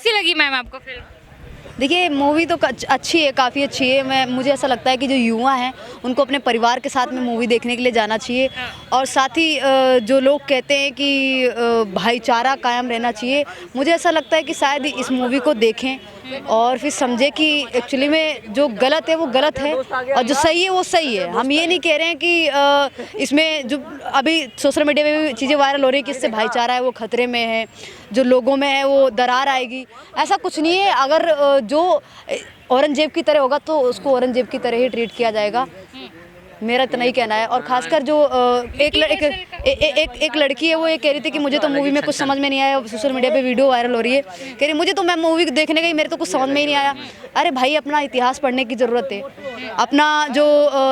कैसी लगी मैम आपको फिल्म? देखिए मूवी तो अच्छी है, काफ़ी अच्छी है। मुझे ऐसा लगता है कि जो युवा हैं उनको अपने परिवार के साथ में मूवी देखने के लिए जाना चाहिए। और साथ ही जो लोग कहते हैं कि भाईचारा कायम रहना चाहिए, मुझे ऐसा लगता है कि शायद इस मूवी को देखें और फिर समझें कि एक्चुअली में जो गलत है वो गलत है और जो सही है वो सही है। हम ये नहीं कह रहे हैं कि इसमें जो अभी सोशल मीडिया में भी चीज़ें वायरल हो रही है कि इससे भाईचारा है वो खतरे में है, जो लोगों में है वो दरार आएगी। ऐसा कुछ नहीं है। अगर जो औरंगजेब की तरह होगा तो उसको औरंगजेब की तरह ही ट्रीट किया जाएगा, मेरा इतना ही कहना है। और खासकर जो एक लड़की है वो ये कह रही थी कि मुझे तो मूवी में कुछ समझ में नहीं आया, सोशल मीडिया पे वीडियो वायरल हो रही है, कह रही मुझे तो मैं मूवी देखने गई मेरे तो कुछ समझ में ही नहीं आया। अरे भाई अपना इतिहास पढ़ने की ज़रूरत है, अपना जो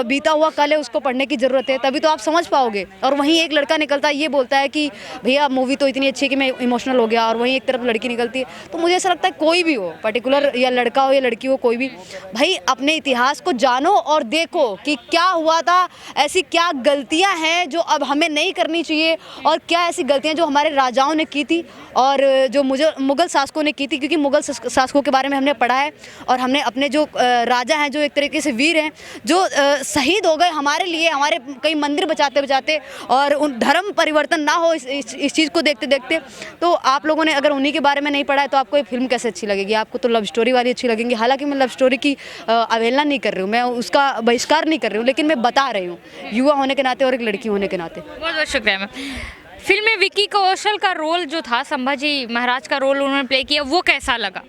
बीता हुआ कल है उसको पढ़ने की ज़रूरत है, तभी तो आप समझ पाओगे। और वहीं एक लड़का निकलता है ये बोलता है कि भैया मूवी तो इतनी अच्छी है कि मैं इमोशनल हो गया, और वहीं एक तरफ लड़की निकलती है। तो मुझे ऐसा लगता है कोई भी हो, पर्टिकुलर या लड़का हो या लड़की हो, कोई भी भाई अपने इतिहास को जानो और देखो कि क्या हुआ था, ऐसी क्या गलतियां हैं जो अब हमें नहीं करनी चाहिए, और क्या ऐसी गलतियां जो हमारे राजाओं ने की थी और जो मुग़ल शासकों ने की थी। क्योंकि मुग़ल शासकों के बारे में हमने पढ़ा है और हमने अपने जो राजा हैं जो एक तरीके से वीर हैं जो शहीद हो गए हमारे लिए, हमारे कई मंदिर बचाते बचाते, और उन धर्म परिवर्तन ना हो इस चीज़ को देखते देखते। तो आप लोगों ने अगर उन्हीं के बारे में नहीं पढ़ा है तो आपको ये फिल्म कैसे अच्छी लगेगी? आपको तो लव स्टोरी वाली अच्छी लगेंगी। हालांकि मैं लव स्टोरी की अवहेलना नहीं कर रही हूँ, मैं उसका बहिष्कार नहीं कर रही हूँ, लेकिन मैं बता रही हूँ युवा होने के नाते और एक लड़की होने के नाते। बहुत बहुत शुक्रिया मैम। फिल्म में विक्की कौशल का रोल जो था, संभाजी महाराज का रोल उन्होंने प्ले किया, वो कैसा लगा?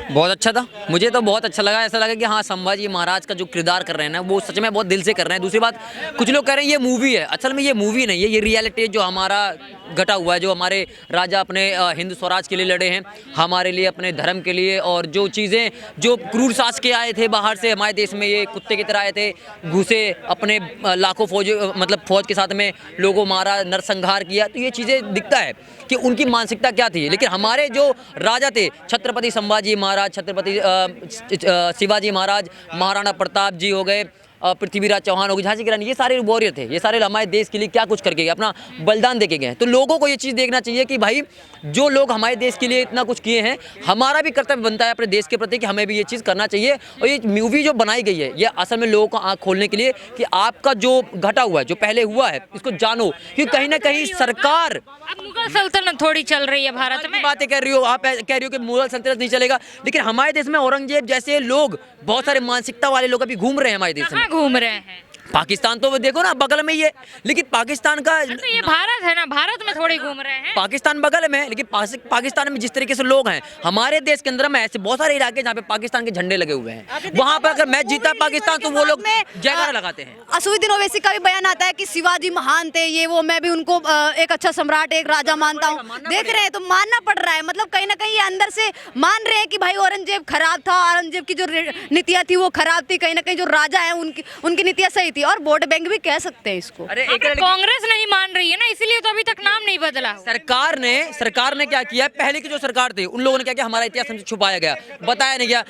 बहुत अच्छा था, मुझे तो बहुत अच्छा लगा। ऐसा लगा कि हाँ संभाजी महाराज का जो किरदार कर रहे हैं ना वो सच में बहुत दिल से कर रहे हैं। दूसरी बात, कुछ लोग कह रहे हैं ये मूवी है, असल में ये मूवी नहीं है, ये रियलिटी है जो हमारा घटा हुआ है, जो हमारे राजा अपने हिंद स्वराज के लिए लड़े हैं, हमारे लिए, अपने धर्म के लिए। और जो चीज़ें जो क्रूर शासक आए थे बाहर से हमारे देश में, ये कुत्ते की तरह आए थे, घुसे अपने लाखों फौज के साथ में लोगों मारा, नरसंहार किया, तो ये चीज़ें दिखता है कि उनकी मानसिकता क्या थी। लेकिन हमारे जो राजा थे, छत्रपति संभाजी महाराज, छत्रपति शिवाजी महाराज, महाराणा प्रताप जी हो गए, पृथ्वीराज चौहान हो गए, झांसी की रानी, ये सारे वॉरियर थे, ये सारे हमारे देश के लिए क्या कुछ करके गए, अपना बलिदान देके गए। तो लोगों को ये चीज़ देखना चाहिए कि भाई जो लोग हमारे देश के लिए इतना कुछ किए हैं, हमारा भी कर्तव्य बनता है अपने देश के प्रति कि हमें भी ये चीज़ करना चाहिए। और ये मूवी जो बनाई गई है ये असल में लोगों को आँख खोलने के लिए कि आपका जो घटा हुआ है, जो पहले हुआ है, इसको जानो। क्योंकि कहीं ना कहीं सरकार, अब मुगल सल्तनत थोड़ी चल रही है भारत में, बातें कर रही हो आप, कह रही हो कि मुगल सल्तनत नहीं चलेगा, लेकिन हमारे देश में औरंगजेब जैसे लोग, बहुत सारे मानसिकता वाले लोग अभी घूम रहे हैं हमारे देश में। कहाँ घूम रहे हैं? पाकिस्तान तो देखो ना बगल में ही है, लेकिन पाकिस्तान का, तो ये भारत है ना, भारत में थोड़ी घूम रहे हैं। पाकिस्तान बगल में है, लेकिन पाकिस्तान में जिस तरीके से लोग हैं, हमारे देश के अंदर में ऐसे बहुत सारे इलाके जहाँ पे पाकिस्तान के झंडे लगे हुए हैं, वहाँ पर अगर मैच जीता पाकिस्तान तो वो लोग जयकारा लगाते हैं। असदुद्दीन ओवैसी का भी बयान आता है कि शिवाजी महान थे, ये वो, मैं भी उनको एक अच्छा सम्राट, एक राजा मानता हूँ। देख रहे हैं तो मानना पड़ रहा है, मतलब कहीं ना कहीं ये अंदर से मान रहे हैं कि भाई औरंगजेब खराब था, औरंगजेब की जो नीतियाँ थी वो खराब थी, कहीं ना कहीं जो राजा है उनकी नीतियाँ सही थी। और वोट बैंक भी कह सकते हैं इसको। अरे कांग्रेस नहीं मान रही है ना, इसीलिए तो अभी तक नाम नहीं बदला। सरकार ने क्या किया, पहले की जो सरकार थी उन लोगों ने क्या किया, हमारा इतिहास हमसे छुपाया गया, बताया नहीं गया।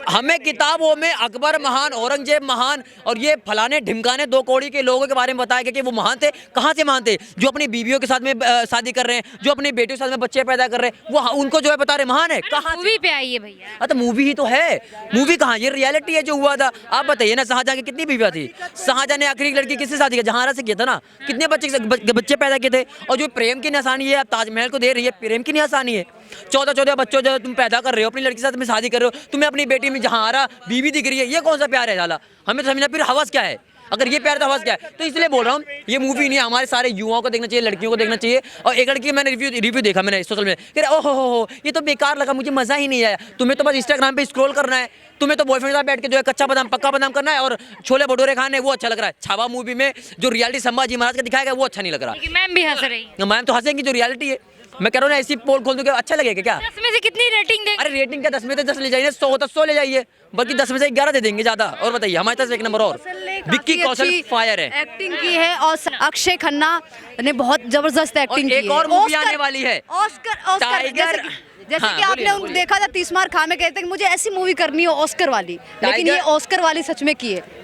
हमें किताबों में अकबर महान, औरंगजेब महान और ये फलाने ढिमकाने दो कौड़ी के लोगों के बारे में बताया गया कि वो महान थे। कहाँ से महान थे? जो अपनी बीवियों के साथ में शादी कर रहे हैं, जो अपनी बेटियों के साथ में बच्चे पैदा कर रहे हैं, वो उनको जो है बता रहे महान है। कहाँ मूवी पे आई है भैया? तो मूवी ही तो है, मूवी कहाँ, ये रियलिटी है जो हुआ था। आप बताइए ना, शाहजहां की कितनी बीवियां थी? शाहजहां ने आखिरी लड़की किससे शादी की? जहांरा से किया था ना, कितने बच्चे पैदा किए थे। और जो प्रेम की निशानी है, आप ताजमहल को दे रही है, प्रेम की निशानी है। 14 बच्चों जो तुम पैदा कर रहे हो, अपनी लड़की के साथ में शादी कर रहे हो, तुम्हें अपनी बेटी में जहांरा बीवी दिख रही है, ये कौन सा प्यार है? झाला हमें तो समझना, फिर हवस क्या है? अगर ये प्यार तो हवस क्या है? तो इसलिए बोल रहा हूँ ये मूवी नहीं है, हमारे सारे युवाओं को देखना चाहिए, लड़कियों को देखना चाहिए। और एक लड़की मैंने रिव्यू देखा मैंने सोशल में, कह रहे ओहो ये तो बेकार लगा, मुझे मजा ही नहीं आया। तुम्हें तो बस इंस्टाग्राम पे स्क्रॉल करना है, तुम्हें तो बॉयफ्रेंड के साथ बैठ के जो है कच्चा बादाम पक्का बादाम करना है और छोले भटूरे खाने, वो अच्छा लग रहा है। छावा मूवी में जो रियलिटी संभाजी महाराज का दिखाया गया वो अच्छा नहीं लग रहा। मैम भी हंस रही है। मैम तो हंसेंगी, जो रियलिटी है। मैं कह रहा हूँ ना, ऐसी पोल खोल दूंगा अच्छा लगेगा क्या? 10 में से कितनी रेटिंग देंगे? अरे रेटिंग क्या, 10 में से 10 ले जाइए, 100 तो 100 ले जाइए, बल्कि 10 में से 11 दे देंगे ज्यादा। और बताइए हमारे तरफ से एक नंबर और विक्की कौशल फायर है, एक्टिंग की है। और अक्षय खन्ना ने बहुत जबरदस्त एक्टिंग की है। एक और मूवी आने वाली है, ऑस्कर टाइगर। जैसे हाँ, कि आपने उनको देखा था 30 मार खा में, कहते हैं कि मुझे ऐसी मूवी करनी है ऑस्कर वाली, लेकिन ये ऑस्कर वाली सच में की है।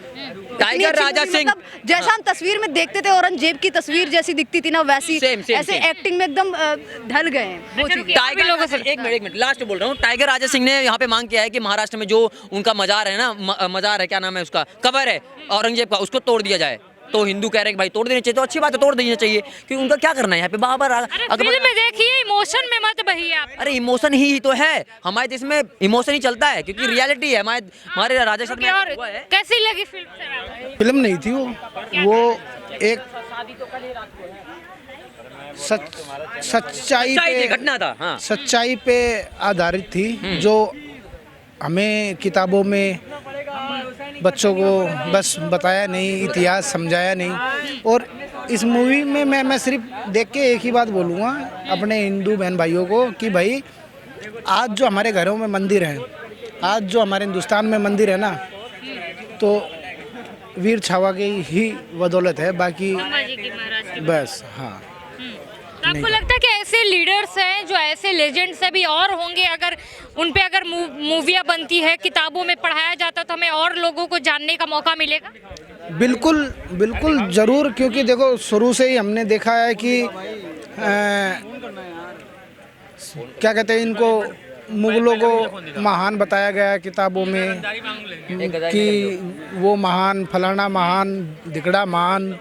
टाइगर अच्छी राजा movie, सिंह मतलब जैसा हम तस्वीर में देखते थे औरंगजेब की तस्वीर जैसी दिखती थी ना वैसी Same, same, ऐसे same. एक्टिंग में एकदम ढल गए हैं वो अच्छा, चीज़। रुकिए, और भी लोगों से एक मिनट लास्ट बोल रहा हूँ। टाइगर राजा सिंह ने यहाँ पे मांग किया है कि महाराष्ट्र में जो उनका मजार है ना, मजार है, क्या नाम है उसका, कबर है औरंगजेब का, उसको तोड़ दिया जाए। तो हिंदू कह रहे हैं कि भाई तोड़ देनी चाहिए, तो अच्छी बात है, तोड़ देनी चाहिए, क्योंकि उनका क्या करना है यहाँ पे बाबर अरे फिल्म में देखिए, इमोशन में मत बहिए आप। अरे इमोशन ही तो है हमारे देश में, इमोशन ही चलता है क्योंकि रियलिटी है हमारे राजस्थान में और हुआ है। कैसी लगी फिल्म सर? फिल्म नहीं थी वो एक सच्चाई सच्चाई थी, पे घटना था। हाँ सच्चाई पे आधारित थी जो हमें किताबों में बच्चों को बस बताया नहीं, इतिहास समझाया नहीं। और इस मूवी में मैं सिर्फ देख के एक ही बात बोलूँगा अपने हिंदू बहन भाइयों को कि भाई आज जो हमारे घरों में मंदिर हैं, आज जो हमारे हिंदुस्तान में मंदिर है ना, तो वीर छावा की ही बदौलत है, बाकी संभाजी की महाराज की। बस हाँ। तो आपको लगता है कि ऐसे लीडर्स हैं जो ऐसे लेजेंड्स अभी और होंगे, अगर उन पे अगर मूवियाँ बनती है, किताबों में पढ़ाया जाता तो हमें और लोगों को जानने का मौका मिलेगा? बिल्कुल बिल्कुल ज़रूर, क्योंकि देखो शुरू से ही हमने देखा है कि क्या कहते हैं इनको, मुगलों को महान बताया गया है किताबों में कि वो महान, फलाना महान, धिकड़ा महान।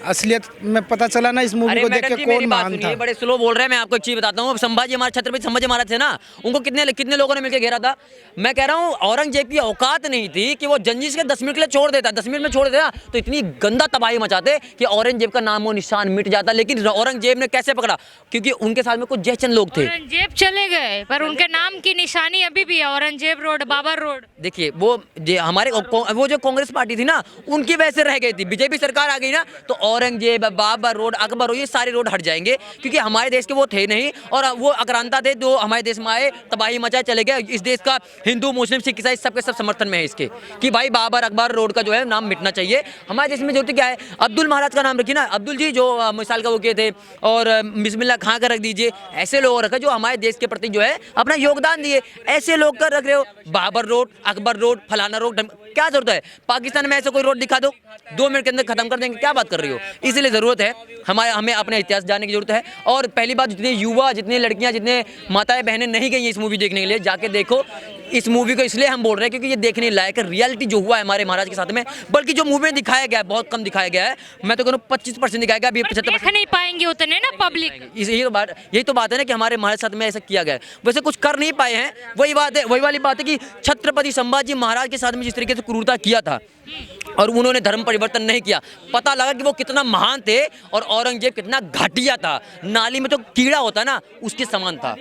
असलियत में पता चला ना इस मूवी अरे को देख मैडम के जी, कौन मेरी बात महान सुनिए, था। बड़े स्लो बोल रहे हैं। मैं आपको एक चीज बताता हूँ। संभाजी महाराज, छत्रपति संभाजी महाराज थे ना, उनको कितने लोगों ने मिलकर घेरा था। मैं कह रहा हूँ औरंगजेब की औकात नहीं थी कि वो जंजीश के 10 मिनट के लिए छोड़ देता, 10 मिनट में छोड़ देता तो इतनी गंदा तबाही मचाते कि औरंगजेब का नामो निशान मिट जाता। लेकिन औरंगजेब ने कैसे पकड़ा? क्योंकि उनके साथ में कुछ जयचंद लोग थे। औरंगजेब चले गए पर उनके नाम की निशानी अभी भी है, औरंगजेब रोड, बाबर रोड। देखिए वो हमारे वो जो कांग्रेस पार्टी थी ना, उनकी वजह से रह गई थी। बीजेपी सरकार आ गई ना, तो औरंगजेब, बाबर रोड, अकबर रोड, ये सारे रोड हट जाएंगे, क्योंकि हमारे देश के वो थे नहीं। और वो आक्रांता थे जो हमारे देश में आए, तबाही मचाए, चले गए। इस देश का हिंदू, मुस्लिम, सिख, ईसाई सबके सब समर्थन में है इसके कि भाई बाबर, अकबर रोड का जो है नाम मिटना चाहिए। हमारे देश में जरूरत क्या है? अब्दुल महाराज का नाम रखिए ना, अब्दुल जी जो मिसाल का वो किए थे, और बिस्मिल्लाह खां का रख दीजिए। ऐसे लोग रखे जो हमारे देश के प्रति जो है अपना योगदान दिए। ऐसे लोग का रख रहे हो बाबर रोड, अकबर रोड, फलाना रोड, क्या जरूरत है? पाकिस्तान में ऐसे कोई रोड दिखा दो, 2 मिनट के अंदर खत्म कर देंगे। क्या बात कर रही हो? इसलिए जरूरत है हमें अपने इतिहास जानने की जरूरत है। और पहली बात, जितने युवा, जितने लड़कियां, जितने माताएं बहनें नहीं गई हैं इस मूवी देखने के लिए, जाके देखो इस मूवी को। इसलिए हम बोल रहे हैं क्योंकि ये देखने लायक है, रियलिटी जो हुआ है हमारे महाराज के साथ में। बल्कि जो मूवी में दिखाया गया है बहुत कम दिखाया गया है। मैं तो कहूँ 25% दिखाया गया, अभी 75% देख नहीं पाएंगे उतने ना पब्लिक। यही तो बात है ना कि हमारे महाराज साथ में ऐसा किया गया है। वैसे कुछ कर नहीं पाए हैं, वही बात है, वही वाली बात है कि छत्रपति संभाजी महाराज के साथ में जिस तरीके से क्रूरता किया था और उन्होंने धर्म परिवर्तन नहीं किया, पता लगा कि वो कितना महान थे और औरंगजेब कितना घटिया था। नाली में तो कीड़ा होता ना, उसके समान था।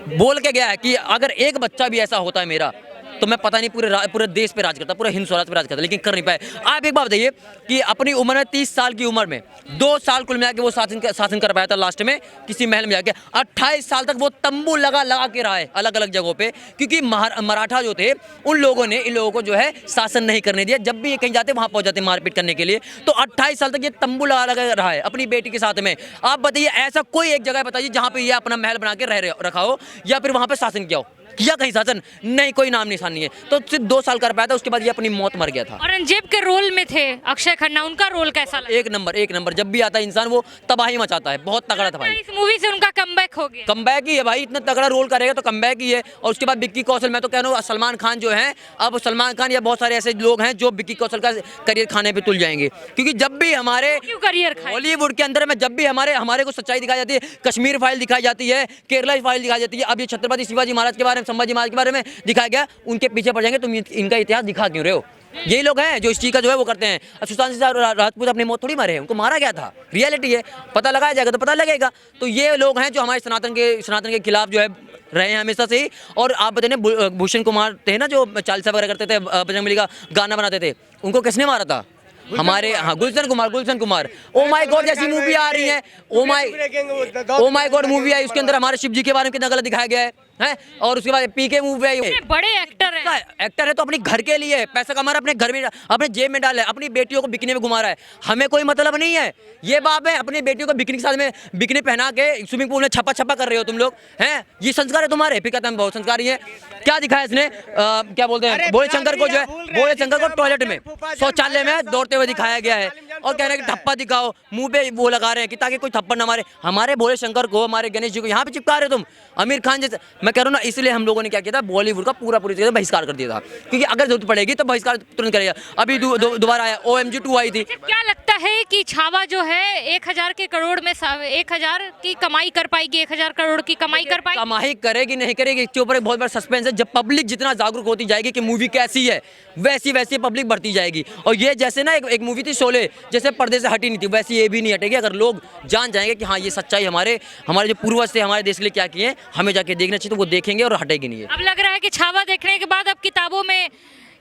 बोल के गया है कि अगर एक बच्चा भी ऐसा होता है मेरा, तो मैं पता नहीं पूरे देश पे राज करता, पूरे हिंद स्वराज पे राज करता, लेकिन कर नहीं पाए। आप एक बात बताइए कि अपनी उम्र में 30 साल की उम्र में 2 साल कुल मिला के वो शासन कर पाया था लास्ट में किसी महल में जाके। 28 साल तक वो तंबू लगा के रहा है अलग अलग जगहों पे, क्योंकि मराठा जो थे उन लोगों ने इन लोगों को जो है शासन नहीं करने दिया। जब भी ये कहीं जाते वहां पहुंच जाते मारपीट करने के लिए। तो 28 साल तक ये तंबू लगा रहा है अपनी बेटी के साथ में। आप बताइए ऐसा कोई एक जगह बताइए जहां पे ये अपना महल बना के रखा हो या फिर वहां पे शासन किया हो? किया कहीं शासन? नहीं, कोई नाम निशान नहीं है। तो सिर्फ 2 साल कर पाया था, उसके बाद ये अपनी मौत मर गया था। औरंगजेब के रोल में थे अक्षय खन्ना, उनका रोल कैसा लगा? एक नंबर। जब भी आता है इंसान वो तबाही मचाता है, बहुत तगड़ा था भाई। इस मूवी से उनका कमबैक हो गया। कमबैक ही है भाई, इतना तगड़ा रोल करेगा तो कमबैक ही है। और उसके बाद विक्की कौशल, मैं तो कह रहा हूँ सलमान खान जो है, अब सलमान खान या बहुत सारे ऐसे लोग हैं जो विक्की कौशल का करियर खाने पे तुल जाएंगे। क्योंकि जब भी हमारे क्यों करियर खाए? बॉलीवुड के अंदर में जब भी हमारे को सच्चाई दिखाई जाती है, कश्मीर फाइल दिखाई जाती है, केरला फाइल दिखाई जाती है, अब ये छत्रपति शिवाजी महाराज के बारे में, संभाजी महाराज के बारे में दिखाया गया, उनके पीछे पड़ जाएंगे। तुम इनका इतिहास दिखा क्यों रहे हो? यही लोग हैं जो इस चीज का जो है वो करते हैं। सुशांत सिंह राजपूत अपनी मौत थोड़ी मारे हैं, उनको मारा गया था, रियलिटी है, पता लगाया जाएगा तो पता लगेगा। तो ये लोग हैं जो हमारे सनातन के खिलाफ जो है रहे हैं हमेशा से ही। और आप बताइए भूषण कुमार थे ना जो चालीसा वगैरह करते थे, बजरंगबली का गाना बनाते थे, उनको किसने मारा था? हमारे Gulshan Kumar. Oh my God जैसी मूवी आ रही है, ओ माय गॉड मूवी आई, उसके अंदर हमारे शिव जी के बारे में कितना गलत दिखाया गया है। है। और उसके बाद पीके मूवी है, इतने बड़े एक्टर हैं। एक्टर है तो अपने घर के लिए पैसा कमा रहा है, अपने घर में अपने जेब में डाल है, अपनी बेटियों को बिकने में घुमा रहा है, हमें कोई मतलब नहीं है। ये बाप है अपनी बेटियों को बिकने के साथ में बिकने पहना के स्विमिंग पूल में छप्पा कर रहे हो तुम लोग हैं, ये संस्कार है तुम्हारे? फिर कहते हैं हम बहुत संस्कारी है। क्या दिखाया इसने क्या बोलते हैं भोले शंकर को, जो है भोले शंकर को टॉयलेट में शौचालय में दौड़ते हुए दिखाया गया है और कह रहे हैं कि थप्पा दिखाओ, मुंह पे वो लगा रहे हैं कि ताकि कोई थप्पड़ ना मारे। हमारे भोले शंकर को, हमारे गणेश जी को यहाँ पे चिपका रहे हो तुम, आमिर खान जैसे। मैं कह रहा हूँ ना, इसलिए हम लोगों ने क्या किया था, बॉलीवुड का पूरी तरह बहिष्कार कर दिया था, क्योंकि अगर जरूरत पड़ेगी तो बहिष्कार तुरंत करेगा। अभी दोबारा आया OMG 2 आई थी। क्या लगता है कि छावा जो है 1000 के करोड़ में 1000 की कमाई कर पाएगी, 1000 करोड़ की कमाई कर पाएगी? कमाई करेगी नहीं करेगी इसके ऊपर एक बहुत बड़ा सस्पेंस है। जब पब्लिक जितना जागरूक होती जाएगी कि मूवी कैसी है, वैसी वैसी पब्लिक बढ़ती जाएगी। और ये जैसे ना एक मूवी थी शोले, जैसे पर्दे से हटी नहीं थी, वैसी ये भी नहीं हटेगी। अगर लोग जान जाएंगे कि हाँ ये सच्चाई हमारे जो पूर्वज थे हमारे देश के लिए क्या किए, हमें जाके देखना चाहिए, तो वो देखेंगे और हटेगी नहीं है। अब लग रहा है कि छावा देखने के बाद अब किताबों में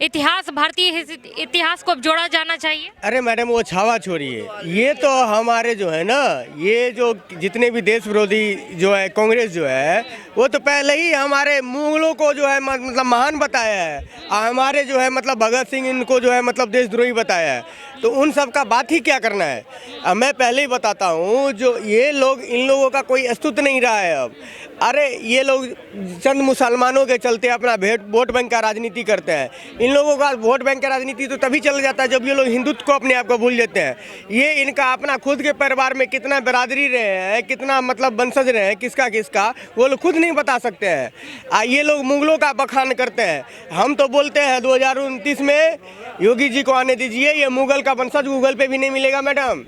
इतिहास, भारतीय इतिहास को अब जोड़ा जाना चाहिए। अरे मैडम वो छावा छोड़िए, ये तो हमारे जो है ना, ये जो जितने भी देश विरोधी जो है कांग्रेस जो है, वो तो पहले ही हमारे मुगलों को जो है मतलब महान बताया है, हमारे जो है मतलब भगत सिंह इनको जो है मतलब देशद्रोही बताया है। तो उन सब का बात ही क्या करना है। अब मैं पहले ही बताता हूँ, जो ये लोग, इन लोगों का कोई अस्तित्व नहीं रहा है अब। अरे ये लोग चंद मुसलमानों के चलते अपना वोट बैंक का राजनीति करते हैं। इन लोगों का वोट बैंक का राजनीति तो तभी चल जाता है जब ये लोग हिंदुत्व को अपने आप को भूल जाते हैं। ये इनका अपना खुद के परिवार में कितना बिरादरी रहे हैं, कितना मतलब वंशज रहे हैं, किसका वो लोग खुद नहीं बता सकते हैं। ये लोग मुगलों का बखान करते हैं। हम तो बोलते हैं 2029 में योगी जी को आने दीजिए, ये मुगल का वंशज गूगल पे भी नहीं मिलेगा मैडम।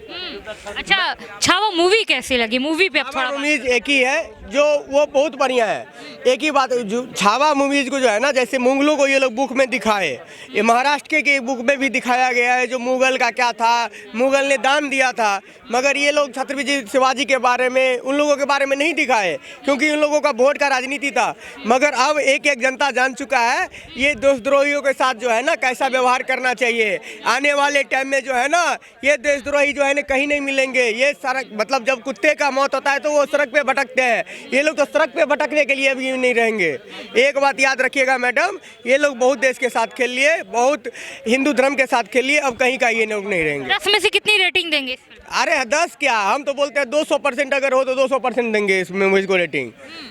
अच्छा, छावा मूवी कैसी लगी? मूवी पे अब थोड़ा मूवीज एक ही है जो वो बहुत बढ़िया है। एक ही बात, जो छावा मूवीज को जो है ना, जैसे मुगलों को ये लोग बुक में दिखाए, ये महाराष्ट्र के बुक में भी दिखाया गया है जो मुगल का क्या था, मुगल ने दान दिया था। मगर ये लोग छत्रपति शिवाजी के बारे में, उन लोगों के बारे में नहीं दिखाए, क्योंकि उन लोगों का वोट का राजनीति था। मगर अब एक जनता जान चुका है ये देशद्रोहियों के साथ जो है ना कैसा व्यवहार करना चाहिए। आने वाले टाइम में जो है ना, ये देशद्रोही जो है ना कहीं नहीं मिलेंगे। ये सड़क मतलब जब कुत्ते का मौत होता है तो वो सड़क पे भटकते हैं, ये लोग तो सड़क पे भटकने के लिए भी नहीं रहेंगे। एक बात याद रखिएगा मैडम, ये लोग बहुत देश के साथ खेल लिए, बहुत हिंदू धर्म के साथ खेल लिए, अब कहीं का ये लोग नहीं रहेंगे। 10 में से कितनी रेटिंग देंगे? अरे 10 क्या, हम तो बोलते हैं 200% अगर हो तो 200% देंगे इस मूवीज को रेटिंग,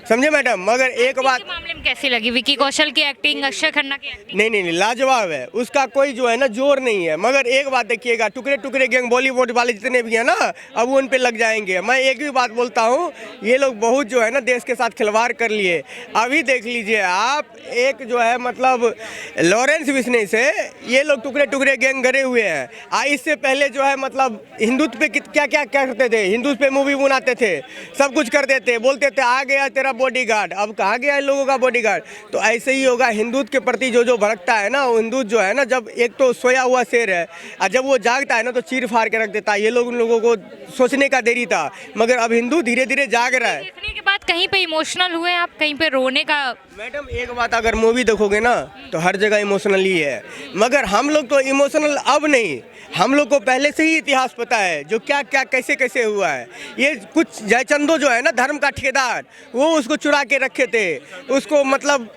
समझे मैडम। मगर एक बात मामले में कैसी लगी? विकी कौशल की एक्टिंग, अक्षय खन्ना की एक्टिंग? नहीं, लाजवाब है, उसका कोई जो है ना जोर नहीं है। मगर एक बात देखिएगा, टुकड़े गैंग बॉलीवुड वाले जितने भी हैं ना, अब वो उन पे लग जाएंगे। मैं एक ही बात बोलता हूँ, ये लोग बहुत जो है ना देश के साथ खिलवाड़ कर लिए। अभी देख लीजिए आप, एक जो है मतलब लॉरेंस बिश्नोई से ये लोग टुकड़े गैंग गड़े हुए हैं। इससे पहले जो है मतलब हिंदुत्व पे क्या करते थे, हिंदुत्व पे मूवी बनाते थे, सब कुछ करते थे, बोलते थे आ गया तेरा बॉडीगार्ड। अब कहाँ गया इन लोगों का बॉडीगार्ड? तो ऐसे ही होगा हिंदुत्व के प्रति जो भड़कता है ना, वो हिंदुत्व जो है ना, जब एक तो सोया हुआ शेर है और जब वो जागता है ना तो चीर फाड़ के रख देता है। ये लोग उन लोगों को सोचने का देरी था, मगर अब हिंदू धीरे धीरे जाग रहा है। देखने के बाद कहीं पे इमोशनल हुए आप, कहीं पे रोने का? मैडम एक बात, अगर मूवी देखोगे ना तो हर जगह इमोशनल ही है, मगर हम लोग तो इमोशनल अब नहीं, हम लोग को पहले से ही इतिहास पता है जो क्या कैसे हुआ है। ये कुछ जयचंदो जो है ना धर्म का ठेकेदार, वो उसको चुरा के रखे थे, उसको मतलब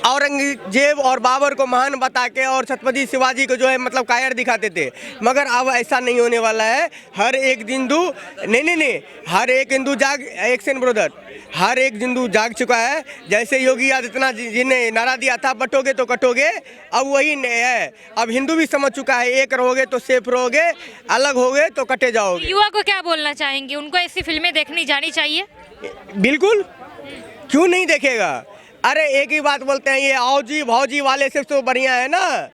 औरंगजेब और बाबर को महान बता के और छत्रपति शिवाजी को जो है मतलब कायर दिखाते थे। मगर अब ऐसा नहीं होने वाला है। हर एक हिंदू नहीं, हर एक हिंदू एक्शन ब्रदर, हर एक हिंदू जाग चुका है। जैसे योगी आदित्यनाथ जी ने नारा दिया था, बटोगे तो कटोगे, अब वही है। अब हिंदू भी समझ चुका है, एक रहोगे तो सेफ रहोगे, अलग होगे तो कटे जाओगे। युवा को क्या बोलना चाहेंगे? उनको ऐसी फिल्में देखनी जानी चाहिए? बिल्कुल, क्यों नहीं देखेगा। अरे एक ही बात बोलते हैं, ये आओ जी भौजी वाले से तो बढ़िया है ना,